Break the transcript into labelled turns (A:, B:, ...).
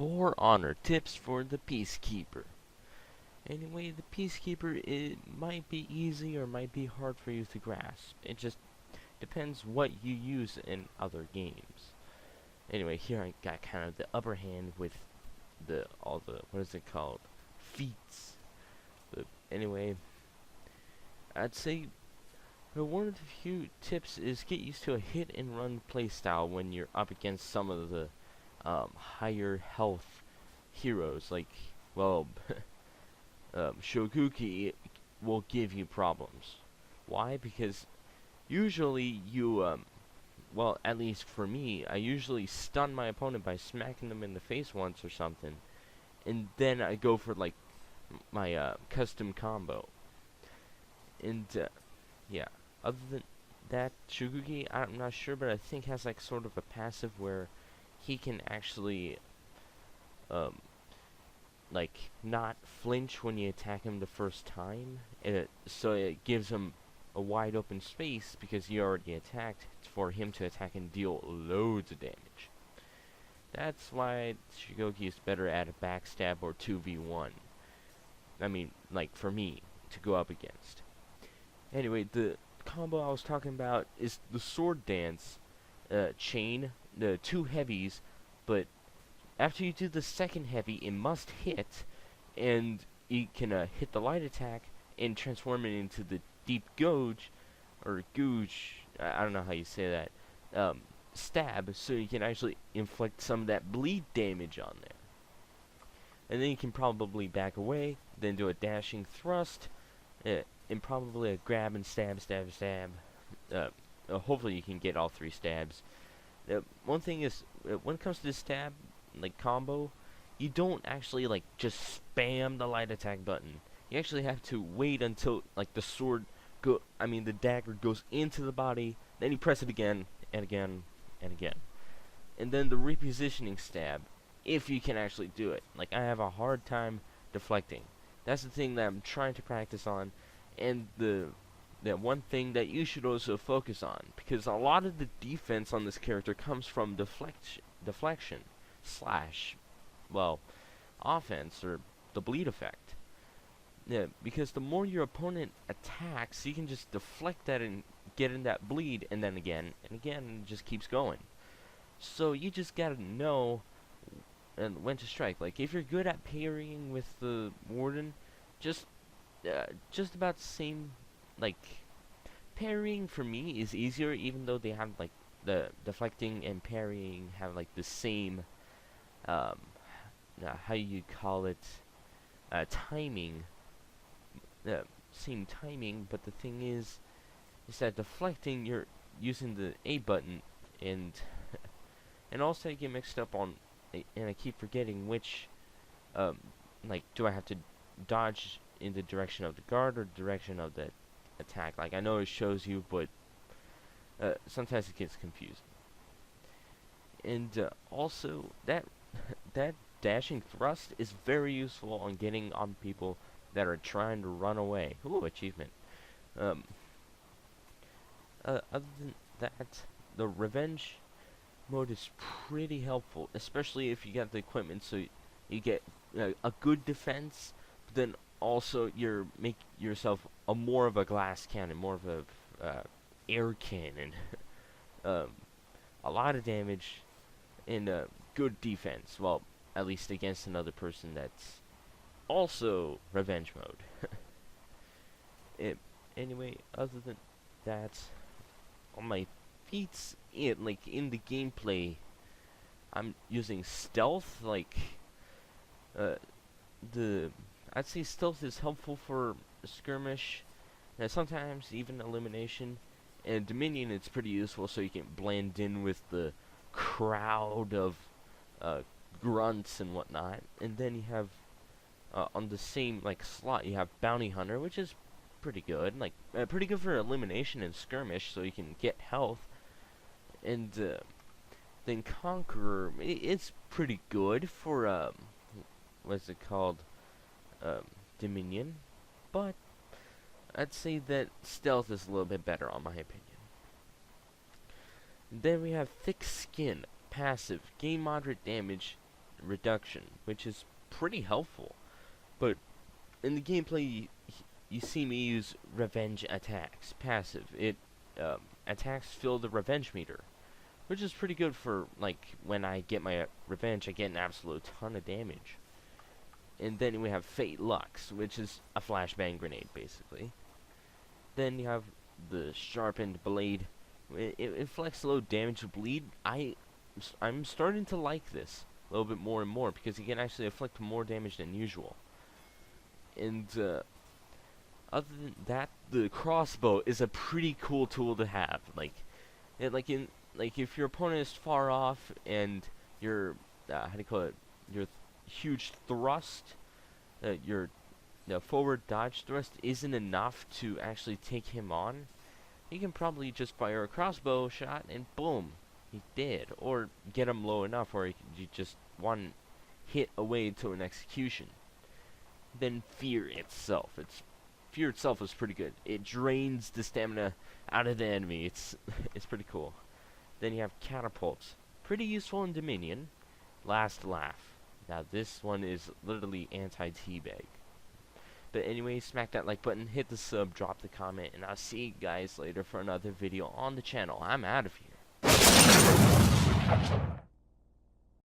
A: For honor tips for the Peacekeeper. Anyway, the Peacekeeper, it might be easy or might be hard for you to grasp. It just depends what you use in other games. Anyway, here I got kind of the upper hand with all the what is it called? Feats. But anyway, I'd say one of the few tips is get used to a hit and run playstyle when you're up against some of the higher health heroes. Like, well, Shoguki will give you problems. Why? Because usually you, well, at least for me, I usually stun my opponent by smacking them in the face once or something, and then I go for like my custom combo. And yeah, other than that, Shoguki, I'm not sure, but I think has like sort of a passive where he can actually um, like not flinch when you attack him the first time, so it gives him a wide open space because he already attacked for him to attack and deal loads of damage. That's why Shigoki is better at a backstab or 2v1. I mean, like for me to go up against. Anyway, the combo I was talking about is the sword dance chain, the two heavies, but after you do the second heavy, it must hit, and you can hit the light attack and transform it into the deep gouge, or googe, I don't know how you say that, stab, so you can actually inflict some of that bleed damage on there. And then you can probably back away, then do a dashing thrust, and probably a grab and stab, stab, stab. Hopefully you can get all three stabs. One thing is, when it comes to the stab, like combo, you don't actually like just spam the light attack button. You actually have to wait until like the dagger goes into the body, then you press it again and again and again. And then the repositioning stab, if you can actually do it. Like, I have a hard time deflecting. That's the thing that I'm trying to practice on, and the one thing that you should also focus on, because a lot of the defense on this character comes from deflection slash, well, offense, or the bleed effect. Yeah, because the more your opponent attacks, you can just deflect that and get in that bleed, and then again and again, and it just keeps going. So you just gotta know and when to strike. Like, if you're good at parrying with the warden, just about the same. Like, parrying for me is easier, even though they have like the deflecting and parrying have like the same how you call it, timing, same timing, but the thing is that deflecting, you're using the A button, and and also I get mixed up on, and I keep forgetting which, like, do I have to dodge in the direction of the guard or direction of the attack? Like, I know it shows you, but sometimes it gets confusing. And also, that dashing thrust is very useful on getting on people that are trying to run away. Ooh, achievement. Other than that, the revenge mode is pretty helpful, especially if you got the equipment, so you get a good defense, but then also make yourself more of a glass cannon, more of a air cannon. A lot of damage and good defense. Well, at least against another person that's also revenge mode. Anyway, other than that, on my feats, like in the gameplay, I'm using stealth. Like, I'd say stealth is helpful for skirmish, and sometimes even elimination. And Dominion, it's pretty useful, so you can blend in with the crowd of grunts and whatnot. And then you have on the same like slot, you have Bounty Hunter, which is pretty good, like pretty good for elimination and skirmish, so you can get health. And then Conqueror, it's pretty good for what's it called, Dominion, but I'd say that stealth is a little bit better, on my opinion. Then we have Thick Skin, passive, gain moderate damage reduction, which is pretty helpful. But in the gameplay, you see me use revenge attacks, passive. It attacks fill the revenge meter, which is pretty good for, like, when I get my revenge, I get an absolute ton of damage. And then we have Fate Lux, which is a flashbang grenade, basically. Then you have the Sharpened Blade. It inflicts low damage bleed. I'm starting to like this a little bit more and more, because you can actually inflict more damage than usual. And other than that, the crossbow is a pretty cool tool to have. Like if your opponent is far off and your how do you call it? Your huge thrust, your forward dodge thrust isn't enough to actually take him on. You can probably just fire a crossbow shot and boom, he's dead. Or get him low enough where you just one hit away to an execution. Then fear itself. Fear itself is pretty good. It drains the stamina out of the enemy. It's pretty cool. Then you have catapults. Pretty useful in Dominion. Last laugh. Now this one is literally anti-teabag. But anyway, smack that like button, hit the sub, drop the comment, and I'll see you guys later for another video on the channel. I'm out of here.